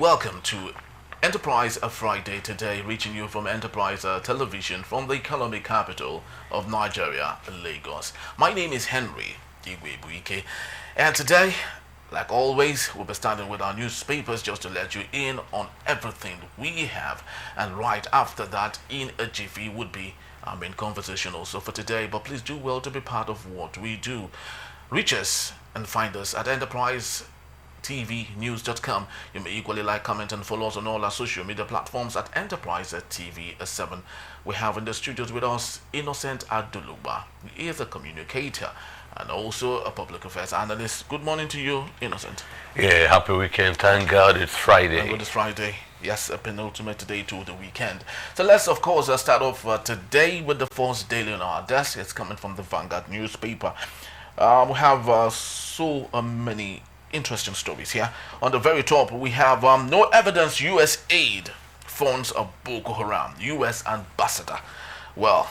welcome to Enterprise Friday today, reaching you from Enterprise Television from the economic capital of Nigeria, Lagos. My name is Henry Igwebuike, and today, like always, we'll be starting with our newspapers just to let you in on everything we have, and right after that, in a jiffy, would be our main conversation also for today. But please do well to be part of what we do. Reach us and find us at enterprisetvnews.com. You may equally like, comment, and follow us on all our social media platforms at Enterprise TV7. We have in the studios with us Innocent Aduluba. He is a communicator and also a public affairs analyst. Good morning to you, Innocent. Yeah, happy weekend. Thank God it's Friday. Thank God it's Friday. Yes, a penultimate day to the weekend. So let's, of course, start off today with the first daily on our desk. It's coming from the Vanguard newspaper. We have so many interesting stories here. On the very top, we have no evidence U.S. aid funds of Boko Haram. U.S. ambassador. Well,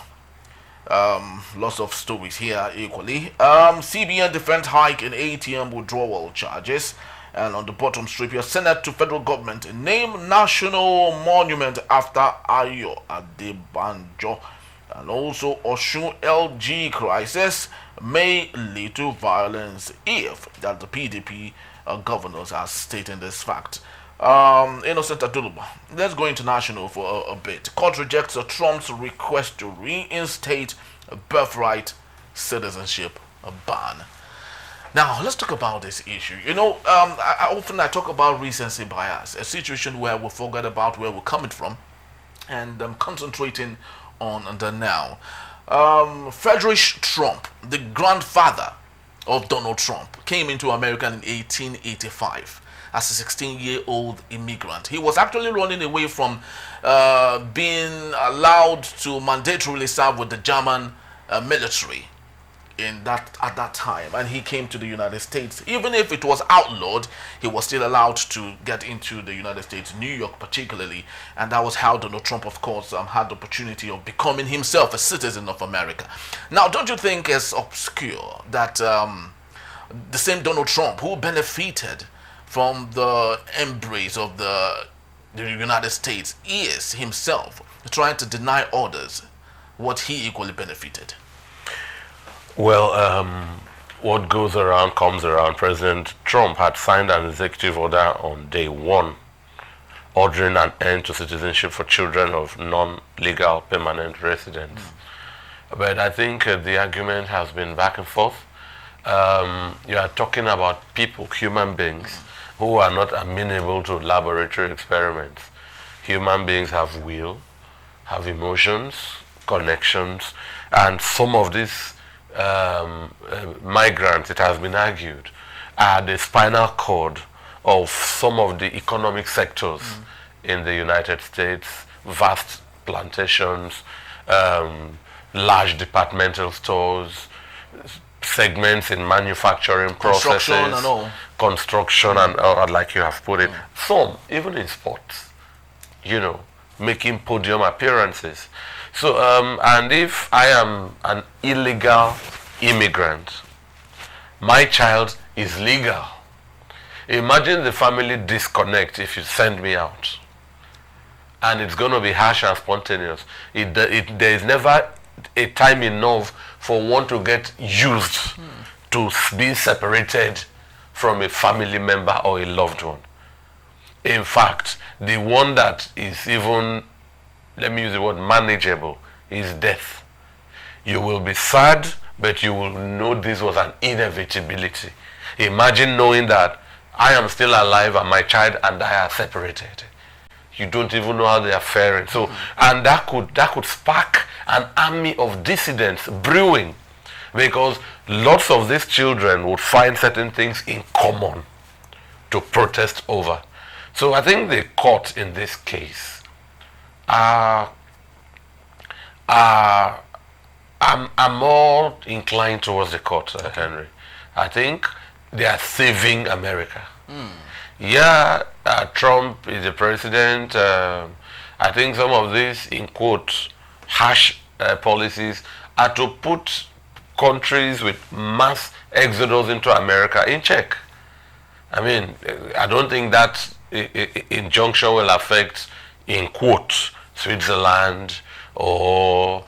lots of stories here equally. CBN defense hike in ATM withdrawal charges. And on the bottom strip here, Senate to federal government name national monument after Ayo Adebanjo. And also Osun LG crisis may lead to violence if that the PDP governors are stating this fact. Innocent Aduluba, let's go international for a bit. Court rejects Trump's request to reinstate a birthright citizenship ban. Now, let's talk about this issue. You know, I often talk about recency bias, a situation where we forget about where we're coming from and concentrating on the now. Frederick Trump, the grandfather of Donald Trump, came into America in 1885 as a 16-year-old immigrant. He was actually running away from being allowed to mandatorily serve with the German military at that time, and he came to the United States. Even if it was outlawed, he was still allowed to get into the United States, New York particularly, and that was how Donald Trump, of course, had the opportunity of becoming himself a citizen of America. Now, don't you think it's obscure that the same Donald Trump, who benefited from the embrace of the United States, is himself trying to deny others what he equally benefited? Well, what goes around comes around. President Trump had signed an executive order on day one, ordering an end to citizenship for children of non-legal permanent residents. But I think the argument has been back and forth. You are talking about people, human beings, who are not amenable to laboratory experiments. Human beings have will, have emotions, connections, and some of these migrants, it has been argued, are the spinal cord of some of the economic sectors in the United States. Vast plantations, large departmental stores, segments in manufacturing processes, construction and like you have put it, some even in sports, you know, making podium appearances. So, and if I am an illegal immigrant, my child is legal. Imagine the family disconnect if you send me out. And it's going to be harsh and spontaneous. There is never a time enough for one to get used to being separated from a family member or a loved one. In fact, the one that is even, let me use the word manageable, is death. You will be sad, but you will know this was an inevitability. Imagine knowing that I am still alive and my child and I are separated. You don't even know how they are faring. So, and that could spark an army of dissidents brewing, because lots of these children would find certain things in common to protest over. So I think the court in this case I'm more inclined towards the court, Henry. I think they are saving America. Yeah, Trump is the president. I think some of these, in quotes, harsh policies are to put countries with mass exodus into America in check. I mean, I don't think that injunction will affect, in quotes, Switzerland or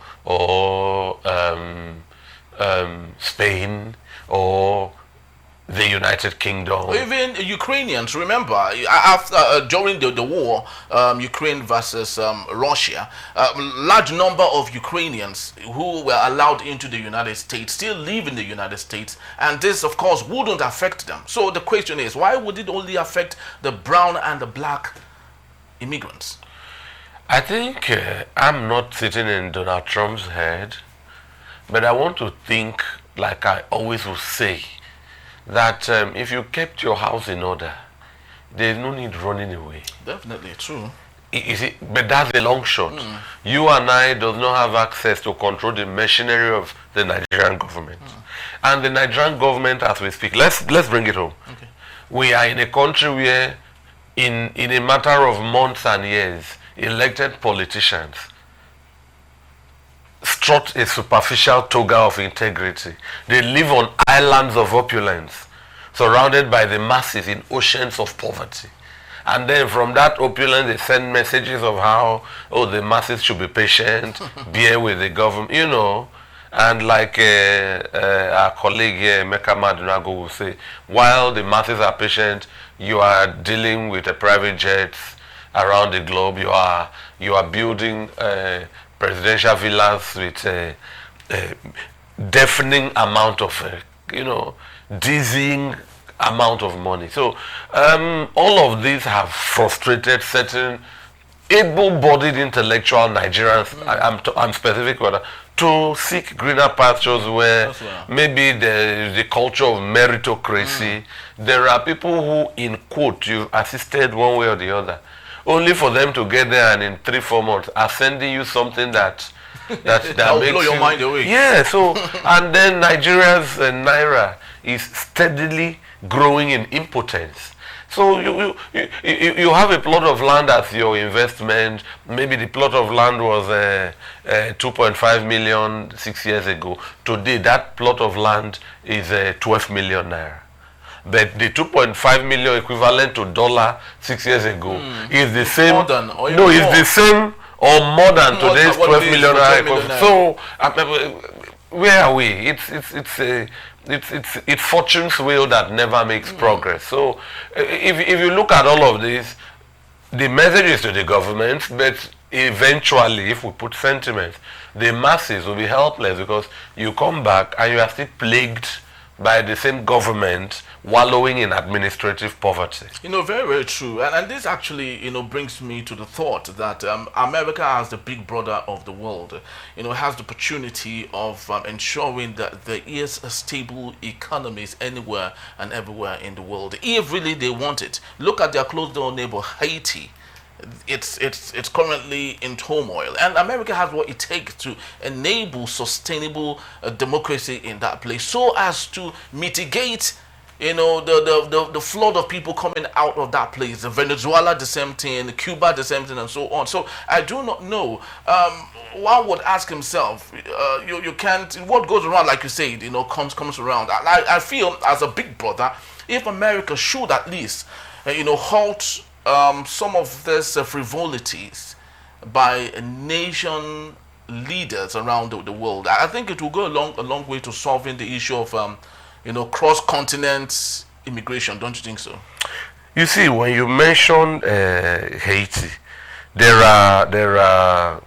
Spain or the United Kingdom. Even Ukrainians, remember, after during the war, Ukraine versus Russia, large number of Ukrainians who were allowed into the United States still live in the United States, and this, of course, wouldn't affect them. So the question is, why would it only affect the brown and the black immigrants? I think I'm not sitting in Donald Trump's head, but I want to think, like I always will say, that if you kept your house in order, there's no need running away. Definitely true. But that's a long shot. You and I do not have access to control the machinery of the Nigerian government. And the Nigerian government, as we speak, let's bring it home. Okay. We are in a country where, in a matter of months and years, elected politicians strut a superficial toga of integrity. They live on islands of opulence, surrounded by the masses in oceans of poverty. And then from that opulence, they send messages of how, the masses should be patient, bear with the government, And like our colleague here, Meka Madunago, will say, while the masses are patient, you are dealing with the private jets around the globe. You are building presidential villas with a deafening amount of, dizzying amount of money. So all of these have frustrated certain able-bodied intellectual Nigerians. I'm specific with that, to seek greener pastures where maybe the culture of meritocracy. There are people who, in quote, you've assisted one way or the other, only for them to get there and in 3-4 months are sending you something that makes blow your mind away. Yeah. So and then Nigeria's naira is steadily growing in impotence. So you have a plot of land as your investment. Maybe the plot of land was 2.5 million 6 years ago. Today that plot of land is 12 million naira. But the 2.5 million equivalent to dollar 6 years ago is the same. More than, or no, it's the same or more than today's 12 million naira. So where are we? It's fortune's wheel that never makes progress. So if you look at all of this, the message is to the government, but eventually, if we put sentiments, the masses will be helpless because you come back and you are still plagued by the same government wallowing in administrative poverty. Very, very true. And this actually, brings me to the thought that America, as the big brother of the world, has the opportunity of ensuring that there is a stable economies anywhere and everywhere in the world, if really they want it. Look at their close door neighbor, Haiti. It's currently in turmoil, and America has what it takes to enable sustainable democracy in that place, so as to mitigate the flood of people coming out of that place. Venezuela, the same thing. Cuba, the same thing, and so on. So I do not know. One would ask himself, you can't. What goes around, like you said, comes around. I feel, as a big brother, if America should at least, halt some of these frivolities by nation leaders around the world, I think it will go a long way to solving the issue of cross-continent immigration. Don't you think so? You see, when you mention Haiti, there are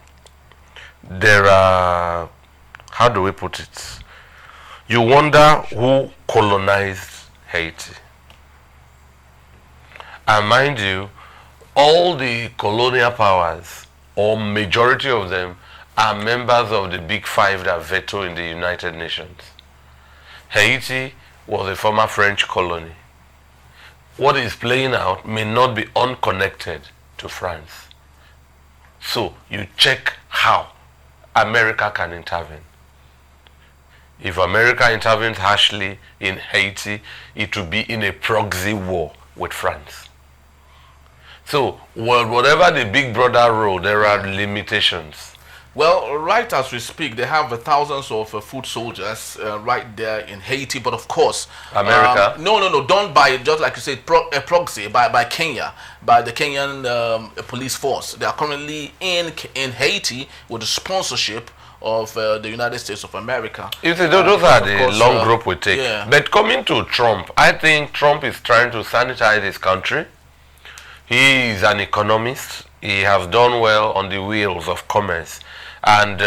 how do we put it? You wonder who colonized Haiti. And mind you, all the colonial powers, or majority of them, are members of the Big Five that veto in the United Nations. Haiti was a former French colony. What is playing out may not be unconnected to France. So you check how America can intervene. If America intervenes harshly in Haiti, it will be in a proxy war with France. So, whatever the big brother role, there are limitations. Well, right as we speak, they have thousands of foot soldiers right there in Haiti. But of course, America? no, done by, just like you said, a proxy by Kenya, by the Kenyan police force. They are currently in Haiti with the sponsorship of the United States of America. You see, those are the course, long group we take. yeah. But coming to Trump, I think Trump is trying to sanitize his country. He is an economist. He has done well on the wheels of commerce. And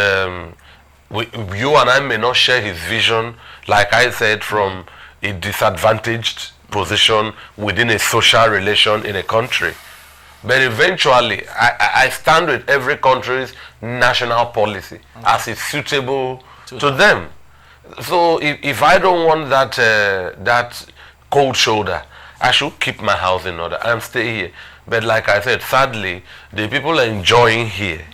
you and I may not share his vision, like I said, from a disadvantaged position within a social relation in a country. But eventually, I stand with every country's national policy as it's suitable to them. So if I don't want that cold shoulder, I should keep my house in order and stay here. But like I said, sadly, the people enjoying here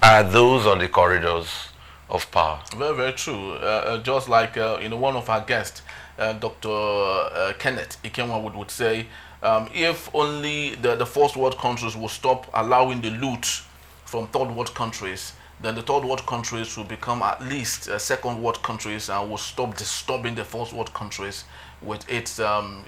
are those on the corridors of power. Very, very true. Just like one of our guests, Dr. Kenneth Ikenwa would say, if only the first world countries will stop allowing the loot from third world countries, then the third world countries will become at least second world countries and will stop disturbing the first world countries with its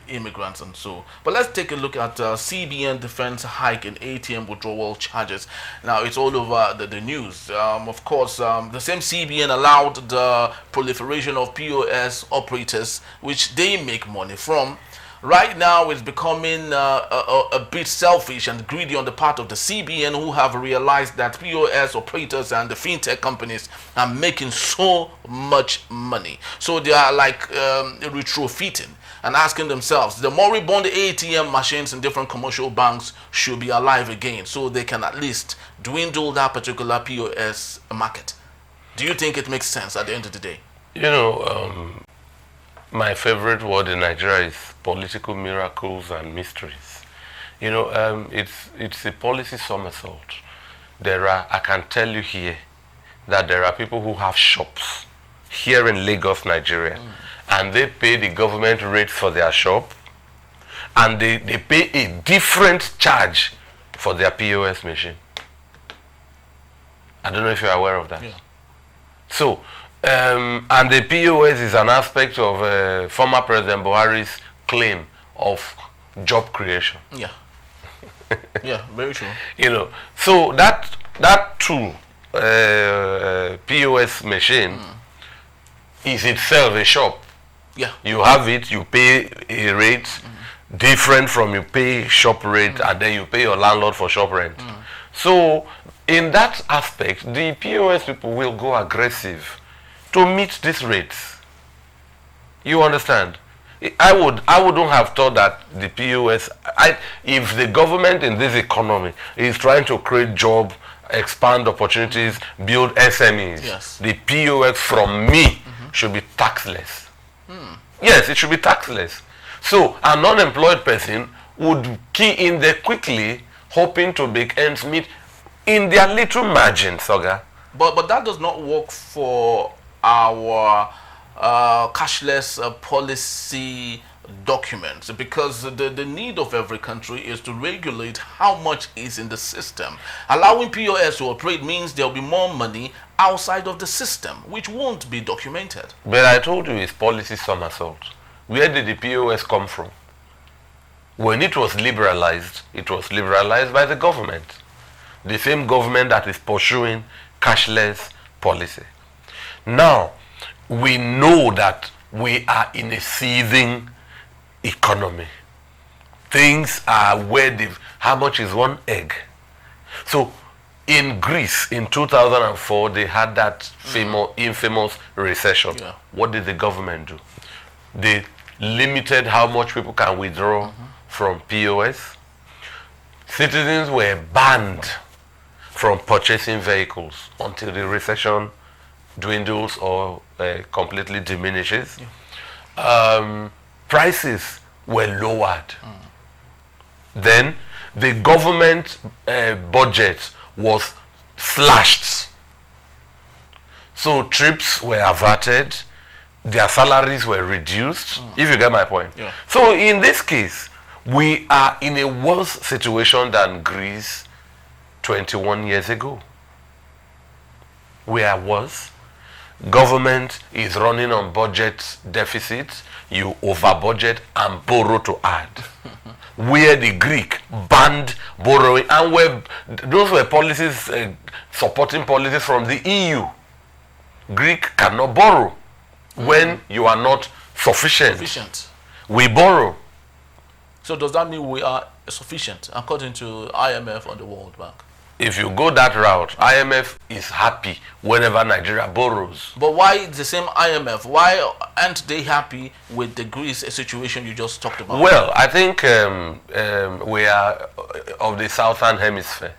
immigrants and so. But let's take a look at CBN defense hike in ATM withdrawal charges. Now it's all over the news. Of course, the same CBN allowed the proliferation of POS operators, which they make money from. Right now, it's becoming a bit selfish and greedy on the part of the CBN, who have realized that POS operators and the fintech companies are making so much money. So they are like retrofitting and asking themselves, the moribund ATM machines in different commercial banks should be alive again, so they can at least dwindle that particular POS market. Do you think it makes sense at the end of the day? You know, my favorite word in Nigeria is political miracles and mysteries. You know, it's a policy somersault. I can tell you here that there are people who have shops here in Lagos, Nigeria, and they pay the government rates for their shop, and they pay a different charge for their POS machine. I don't know if you're aware of that. Yeah. So, and the POS is an aspect of former President Buhari's claim of job creation. Yeah. Yeah, very true. You know, so that tool, POS machine, is itself a shop. Yeah. You have it, you pay a rate different from you pay shop rate, and then you pay your landlord for shop rent. So, in that aspect, the POS people will go aggressive to meet these rates. You understand? I wouldn't have thought that the POS, if the government in this economy is trying to create job, expand opportunities, build SMEs, yes, the POS from me should be taxless. Yes, it should be taxless. So an unemployed person would key in there quickly, hoping to make ends meet in their little margin, Soga. But that does not work for our cashless policy documents, because the need of every country is to regulate how much is in the system. Allowing POS to operate means there will be more money outside of the system, which won't be documented. But I told you it's policy somersault. Where did the POS come from? When it was liberalized by the government. The same government that is pursuing cashless policy. Now, we know that we are in a seething economy. Things are where how much is one egg? So, in Greece, in 2004, they had that infamous recession. Yeah. What did the government do? They limited how much people can withdraw from POS. Citizens were banned from purchasing vehicles until the recession dwindles or completely diminishes. Yeah. Prices were lowered. Then the government budget was slashed. So trips were averted, their salaries were reduced, if you get my point. Yeah. So in this case, we are in a worse situation than Greece 21 years ago. we are worse. Government is running on budget deficits. You over budget and borrow to add. Where the Greek banned borrowing, and those were policies, supporting policies from the EU. Greek cannot borrow when you are not sufficient. We borrow. So does that mean we are sufficient according to IMF or the World Bank? If you go that route, IMF is happy whenever Nigeria borrows. But why the same IMF? Why aren't they happy with the Greece situation you just talked about? Well, I think we are of the Southern Hemisphere.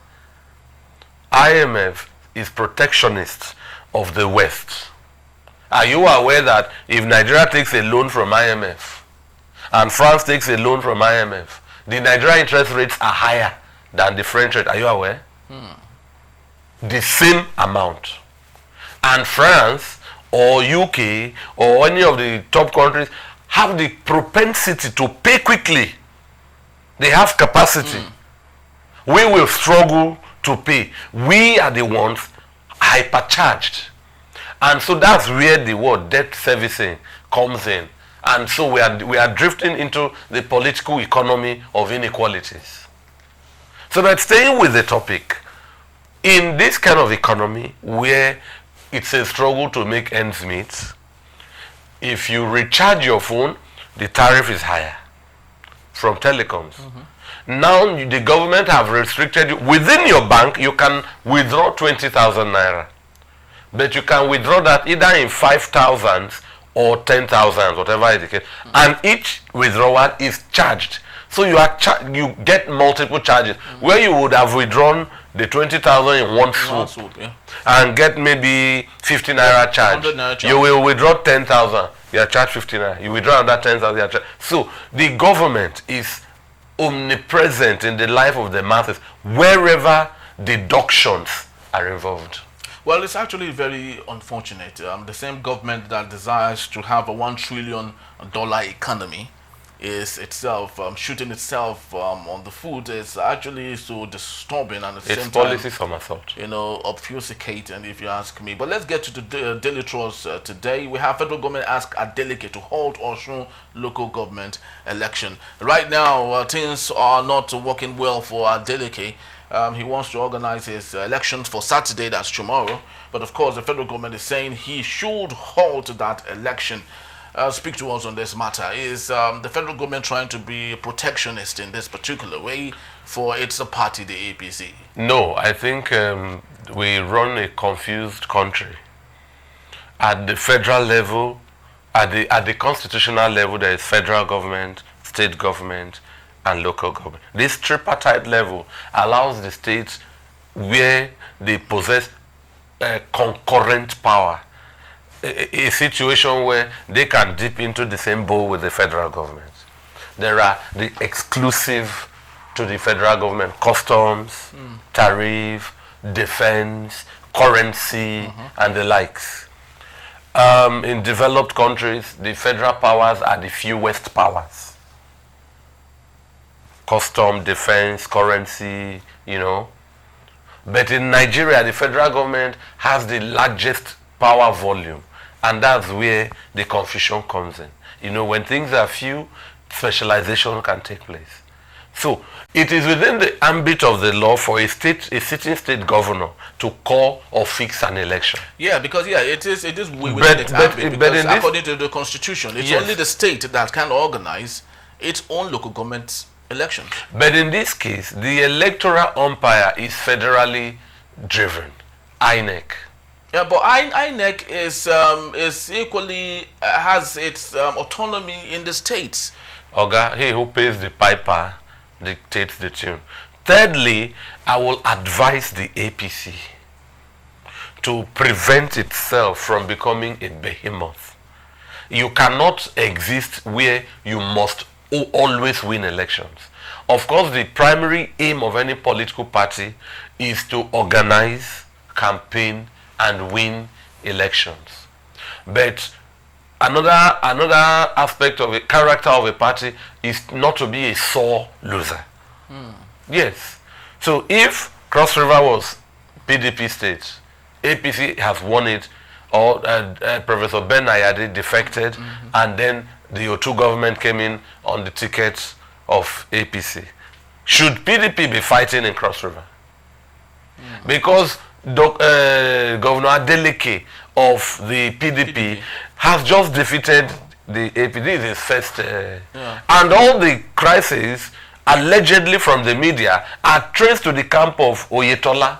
IMF is protectionist of the West. Are you aware that if Nigeria takes a loan from IMF and France takes a loan from IMF, the Nigeria interest rates are higher than the French rate? Are you aware? The same amount. And France or UK or any of the top countries have the propensity to pay quickly. They have capacity. We will struggle to pay. We are the ones hypercharged. And so that's where the word debt servicing comes in. And so we are drifting into the political economy of inequalities. So but staying with the topic, in this kind of economy where it's a struggle to make ends meet, if you recharge your phone, the tariff is higher from telecoms. Now the government have restricted you. Within your bank, you can withdraw 20,000 naira. But you can withdraw that either in 5,000 or 10,000, whatever is the case. And each withdrawal is charged. So you get multiple charges. Where you would have withdrawn the 20,000 in one swoop, and get maybe 50 naira charge. You will withdraw 10,000, you are charged 50 naira. You withdraw another 10,000, you are charged. So the government is omnipresent in the life of the masses wherever deductions are involved. Well, it's actually very unfortunate. The same government that desires to have a $1 trillion economy is itself shooting itself on the foot. Is actually so disturbing, and at the same time, policy somersault. Obfuscating, if you ask me. But let's get to the daily trust today. We have federal government ask Adeleke to hold Osun local government election. Right now, things are not working well for Adeleke. He wants to organize his elections for Saturday, that's tomorrow. But of course, the federal government is saying he should halt that election. Speak to us on this matter. Is the federal government trying to be protectionist in this particular way for its party, the APC? No, I think we run a confused country. At the federal level, at the constitutional level, there is federal government, state government, and local government. This tripartite level allows the states where they possess concurrent power, a situation where they can dip into the same bowl with the federal government. There are the exclusive to the federal government: customs, tariff, defense, currency, and the likes. In developed countries, the federal powers are the fewest powers. Custom, defense, currency, But in Nigeria, the federal government has the largest power volume. And that's where the confusion comes in. When things are few, specialization can take place. So it is within the ambit of the law for a sitting state governor to call or fix an election. Yeah, because it is within its ambit, because according to the constitution, it's only the state that can organize its own local government elections. But in this case, the electoral umpire is federally driven, INEC. Yeah, but INEC is equally has its autonomy in the states. Oga, he who pays the piper dictates the tune. Thirdly, I will advise the APC to prevent itself from becoming a behemoth. You cannot exist where you must always win elections. Of course, the primary aim of any political party is to organize, campaign, and win elections. But another aspect of the character of a party is not to be a sore loser. Yes. So if Cross River was PDP state APC has won it, or Professor Ben Ayade defected, and then the O2 government came in on the ticket of APC. Should PDP be fighting in Cross River? Because Governor Adeleke of the PDP has just defeated the APC. This is his first, and all the crises allegedly from the media are traced to the camp of Oyetola,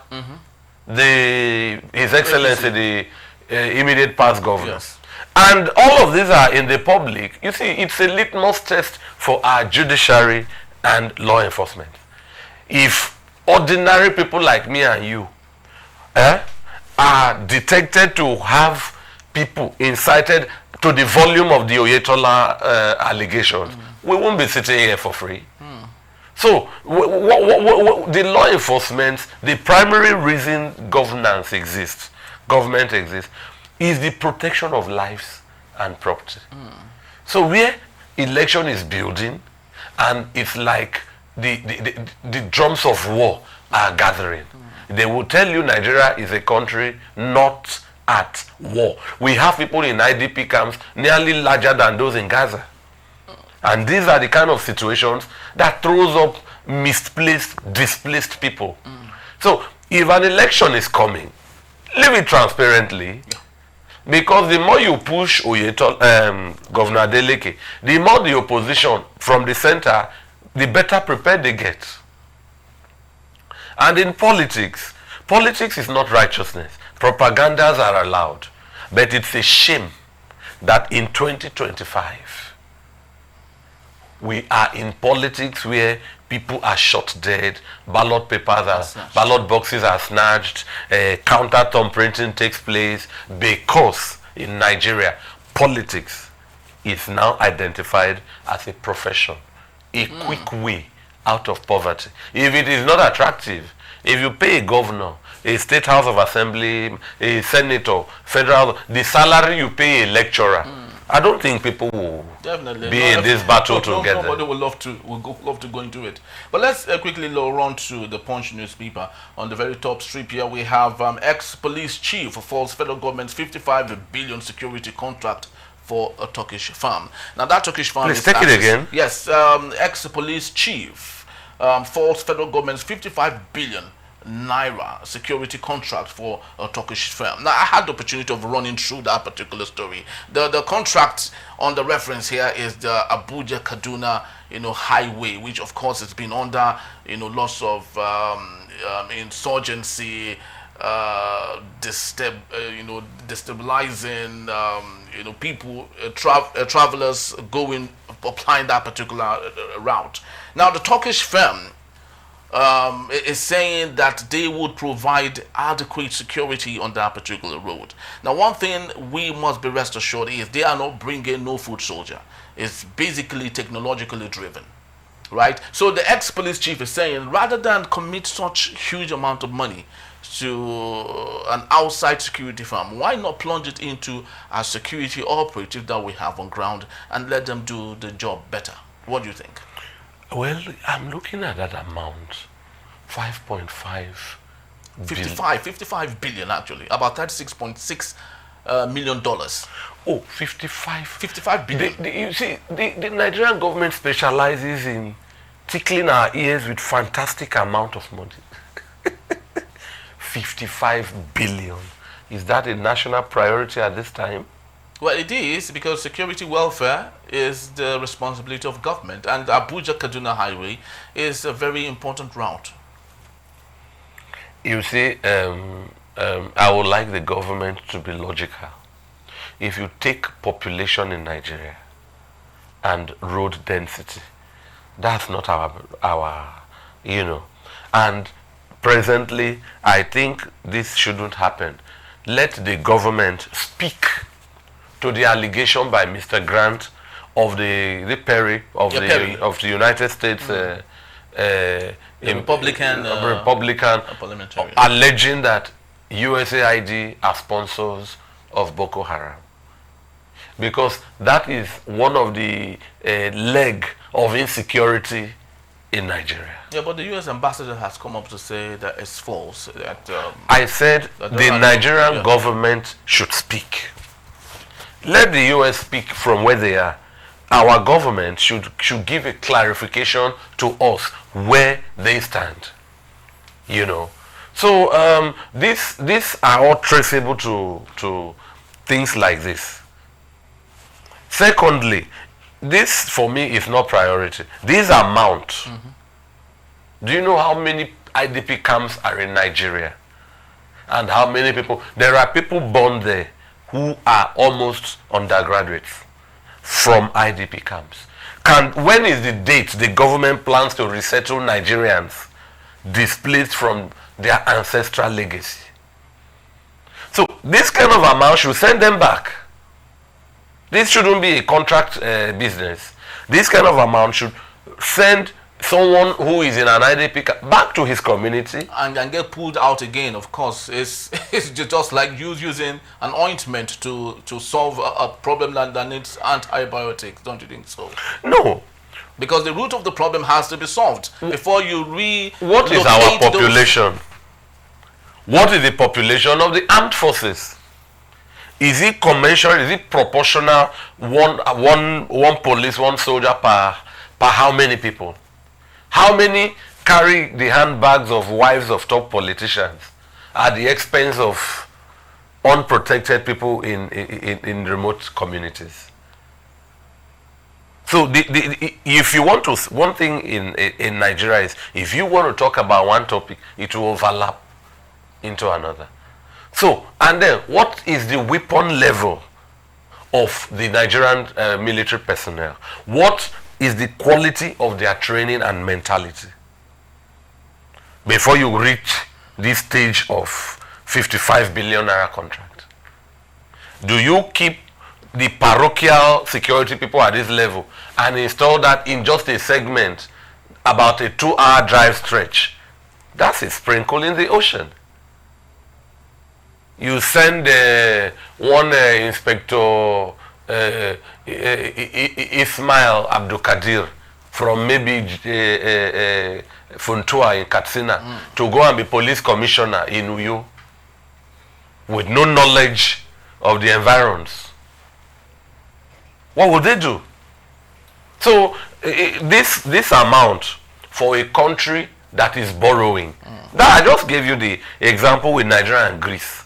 His Excellency, the immediate past governor. Yes. And all of these are in the public. You see, it's a litmus test for our judiciary and law enforcement. If ordinary people like me and you are detected to have people incited to the volume of the Oyetola allegations, we won't be sitting here for free. So, the law enforcement, the primary reason government exists, is the protection of lives and property. So, where election is building, and it's like the drums of war are gathering. They will tell you Nigeria is a country not at war. We have people in IDP camps nearly larger than those in Gaza. And these are the kind of situations that throws up misplaced, displaced people. So if an election is coming, leave it transparently. Because the more you push Governor Adeleke, the more the opposition from the center, the better prepared they get. And in politics is not righteousness. Propagandas are allowed. But it's a shame that in 2025, we are in politics where people are shot dead, ballot boxes are snatched, counter thumb printing takes place, because in Nigeria, politics is now identified as a profession, a quick way out of poverty. If it is not attractive, if you pay a governor, a state house of assembly, a senator, federal, the salary you pay a lecturer, I don't think people will be in this battle together. Nobody will love to go into it. But let's quickly run to the Punch newspaper. On the very top strip here, we have ex-police chief falls federal government's 55 billion security contract for a Turkish firm. Now that Turkish firm Please take it again. Yes, ex-police chief falls federal government's 55 billion naira security contract for a Turkish firm. Now, I had the opportunity of running through that particular story. The contract on the reference here is the Abuja Kaduna, highway, which of course has been under, lots of insurgency, destabilizing, people, travelers applying that particular route. Now, the Turkish firm is saying that they would provide adequate security on that particular road. Now, one thing we must be rest assured is they are not bringing no foot soldier. It's basically technologically driven, right? So the ex-police chief is saying rather than commit such huge amount of money to an outside security firm, why not plunge it into a security operative that we have on ground and let them do the job better? What do you think? Well, I'm looking at that amount, 5.5 55 billion actually, about $36.6 million. Oh, 55 billion. You see, the Nigerian government specializes in tickling our ears with fantastic amount of money. 55 billion. Is that a national priority at this time? Well, it is, because security welfare is the responsibility of government, and Abuja Kaduna Highway is a very important route. You see, I would like the government to be logical. If you take population in Nigeria and road density, that's not our and presently, I think this shouldn't happen. Let the government speak to the allegation by Mr. Grant of the Perry of the United States Republican parliamentarian, alleging that USAID are sponsors of Boko Haram, because that is one of the leg of insecurity in Nigeria. Yeah, but the U.S. ambassador has come up to say that it's false. That I said the Nigerian government should speak. Let the U.S. speak from where they are. Our government should give a clarification to us where they stand. You know. So these are all traceable to things like this. Secondly, this for me is not priority. This amount. Do you know how many IDP camps are in Nigeria? And how many people? There are people born there who are almost undergraduates from IDP camps. When is the date the government plans to resettle Nigerians displaced from their ancestral legacy? So this kind of amount should send them back. This shouldn't be a contract business. This kind of amount should send someone who is in an IDP back to his community and get pulled out again. Of course, it's just like using an ointment to solve a problem that needs antibiotics. Don't you think so? No, because the root of the problem has to be solved before you What is our population? What is the population of the armed forces? Is it commensurate? Is it proportional? One police, one soldier per how many people? How many carry the handbags of wives of top politicians at the expense of unprotected people in remote communities? So if you want to, one thing in Nigeria is, if you want to talk about one topic, it will overlap into another. So, and then what is the weapon level of the Nigerian military personnel? What is the quality of their training and mentality before you reach this stage of 55 billion naira contract? Do you keep the parochial security people at this level and install that in just a segment about a 2-hour drive stretch? That's a sprinkle in the ocean. You send one inspector Ismail Abdul Kadir from maybe Funtua in Katsina to go and be police commissioner in Uyo with no knowledge of the environs. What would they do? So this amount for a country that is borrowing. That I just gave you the example with Nigeria and Greece.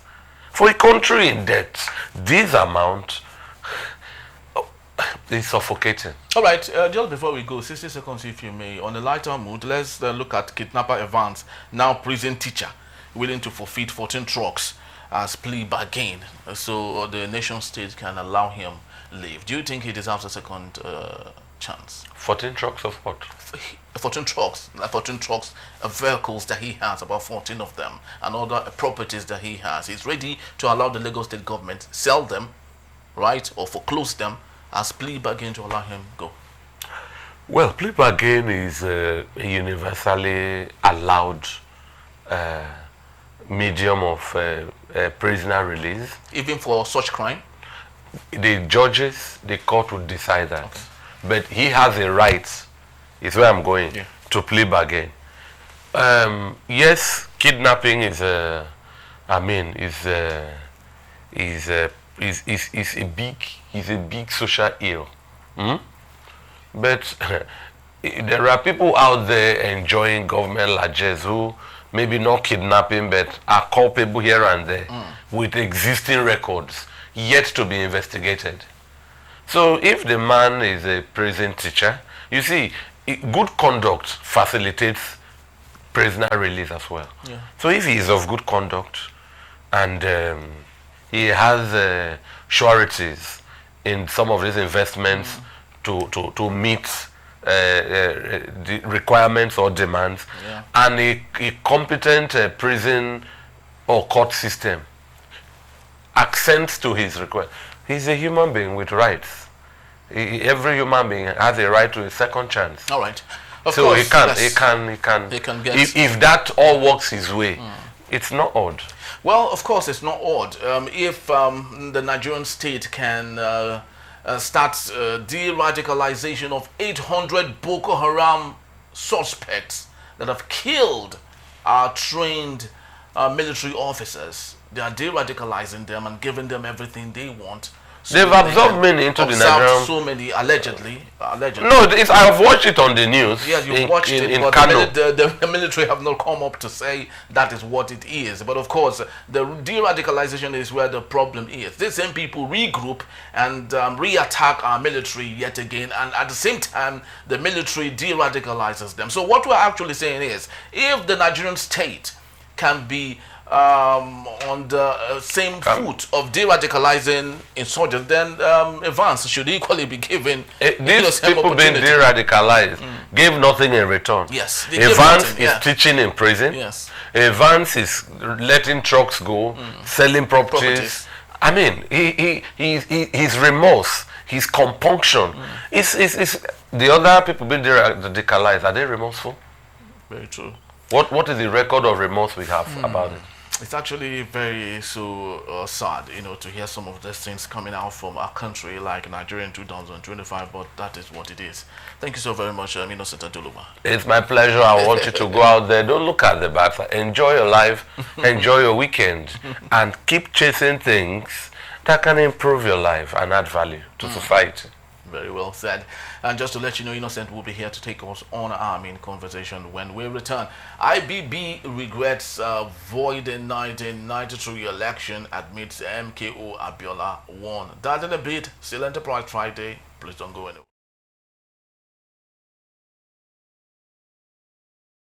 For a country in debt, this amount is suffocating. All right, just before we go, 60 seconds if you may. On a lighter mood, let's look at kidnapper Evans, now prison teacher, willing to forfeit 14 trucks as plea bargain so the nation state can allow him leave. Do you think he deserves a second chance? 14 trucks of what? 14 trucks, vehicles that he has, about 14 of them, and other properties that he has. He's ready to allow the Lagos state government sell them, right, or foreclose them as plea bargain to allow him go. Well, plea bargain is a universally allowed medium of prisoner release. Even for such crime? The judges, the court would decide that. Okay. But he has a right, is where I'm going, to plea bargain. Yes, kidnapping is a big social ill. But there are people out there enjoying government largesse who maybe not kidnapping but are culpable here and there with existing records yet to be investigated. So if the man is a prison teacher, you see, good conduct facilitates prisoner release as well. Yeah. So if he is of good conduct and he has sureties in some of these investments to meet the requirements or demands, and a competent prison or court system accents to his request. He's a human being with rights. Every human being has a right to a second chance. All right. So he can get, if that all works his way, it's not odd. Well, of course, it's not odd. If the Nigerian state can start de-radicalization of 800 Boko Haram suspects that have killed our trained military officers. They are de-radicalizing them and giving them everything they want. So They've absorbed many into the Nigerian. So many allegedly. No, I've watched it on the news. Yes, you've watched it, in but Kano. the military have not come up to say that is what it is. But of course, the de-radicalization is where the problem is. These same people regroup and re-attack our military yet again, and at the same time, the military de-radicalizes them. So what we're actually saying is, if the Nigerian state can be on the same foot of de-radicalizing insurgents, then Evans should equally be given these people being de-radicalized gave nothing in return. Yes, Evans is teaching in prison. Yes, Evans is letting trucks go, selling properties. I mean, his remorse, his compunction. Is the other people being de-radicalized, are they remorseful? Very true. What is the record of remorse we have about it? It's actually very sad, to hear some of these things coming out from our country, like Nigeria in 2025, but that is what it is. Thank you so very much, Innocent Aduluma. It's my pleasure. I want you to go out there. Don't look at the bad side. Enjoy your life, enjoy your weekend, and keep chasing things that can improve your life and add value to society. Very well said. And just to let you know, Innocent will be here to take us on our main conversation when we return. IBB regrets voiding 1993 election, admits MKO Abiola won. That in a bit. Still Enterprise Friday. Please don't go anywhere.